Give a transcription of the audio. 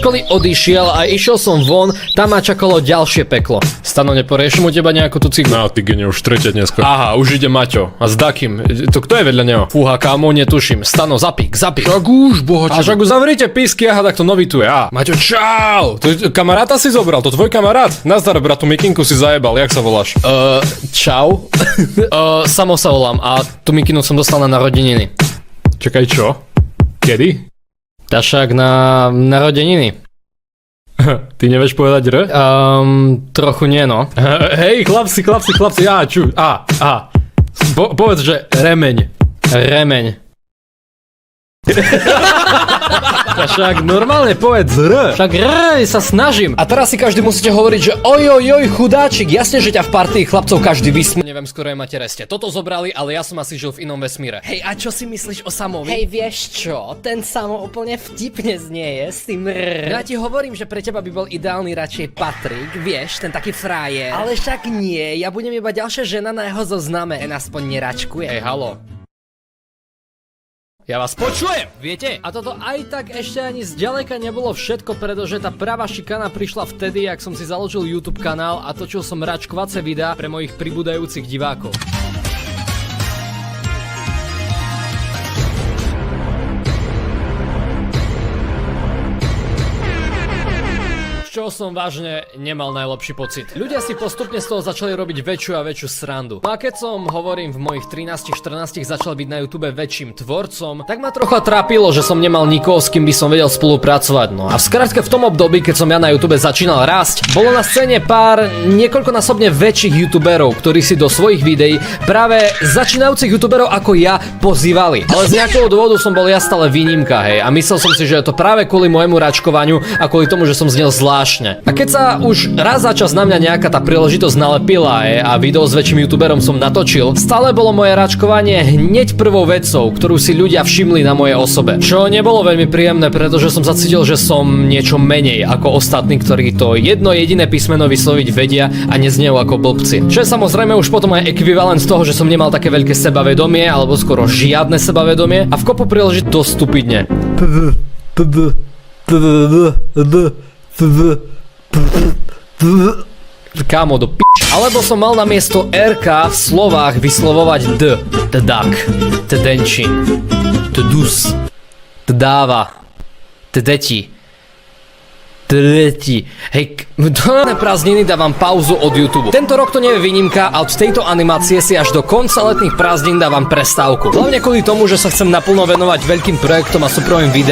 školy odišiel a išiel som von, tam ma čakalo ďalšie peklo. Stano, neporiešim u teba nejakú tú cigu? No, ty gene, už tretia dneska. Aha, už ide Maťo. A s dakým? To kto je vedľa neho? Fúha, kámo, netuším. Stano, zapík. Tak už, bohače. A však už zavrite písky, aha, tak to nový tu je. Maťo, čau! Kamaráta si zobral, to tvoj kamarát? Nazdar, bratu, mikinku si zajebal, jak sa voláš? Čau. Samo sa volám a tú mikinu som dostal na narodeniny. Čakaj, čo? Kedy? Však na narodeniny. Ty nevieš povedať R? Trochu nie, no. Hej, chlapci, povedz, že remeň. Remeň. Však normálne povedz R. Však R sa snažím. A teraz si každý musíte hovoriť, že ojojoj chudáčik, jasne, že ťa v partii chlapcov každý vysmie. Neviem, z ktorej máte reste. Toto zobrali, ale ja som asi žil v inom vesmíre. Hej, a čo si myslíš o Samovi? Hej, vieš čo? Ten Samo úplne vtipne znieje s tým R. Ja ti hovorím, že pre teba by bol ideálny radšej Patrik, Vieš, ten taký frajer. ale však nie, ja budem iba ďalšia žena na jeho zozname. Ten aspoň neračkuje. Hej, halo. Ja vás počujem, viete? A toto aj tak ešte ani zďaleka nebolo všetko, pretože tá pravá šikana prišla vtedy, ak som si založil YouTube kanál a točil som račkovacie videá pre mojich pribúdajúcich divákov. Z čoho som vážne nemal najlepší pocit. Ľudia si postupne z toho začali robiť väčšiu a väčšiu srandu. No a keď som, hovorím, v mojich 13-14 začal byť na YouTube väčším tvorcom, tak ma trocha trápilo, že som nemal nikoho, s kým by som vedel spolupracovať. No a v skratke v tom období, keď som ja na YouTube začínal rásť, bolo na scéne pár niekoľkonásobne väčších youtuberov, ktorí si do svojich videí práve začínajúcich youtuberov ako ja pozývali. Ale z nejakého dôvodu som bol ja stále výnimka, hej, a myslel som si, že je to práve kvôli môjmu račkovaniu a kvôli tomu, že som znel zvláštne. A keď sa už raz za čas na mňa nejaká tá príležitosť nalepila a video s väčším youtuberom som natočil, stále bolo moje račkovanie hneď prvou vecou, ktorú si ľudia všimli na mojej osobe. Čo nebolo veľmi príjemné, pretože som zacítil, že som niečo menej ako ostatní, ktorí to jedno jediné písmeno vysloviť vedia a neznejú ako blbci. Čo je samozrejme už potom aj ekvivalent toho, že som nemal také veľké sebavedomie alebo skoro žiadne sebavedomie a v kopu príležiť to stupidne. Kámo, do pič. Alebo som mal namiesto RK v slovách vyslovovať D. Tdak, tdenčin, tdus, tdáva, tdeti, tdeti. Hej, na prázdniny dávam pauzu od YouTube. Tento rok to nie je výnimka a od tejto animácie si až do konca letných prázdnin dávam prestávku. Hlavne kvôli tomu, že sa chcem naplno venovať veľkým projektom a súkromným videám.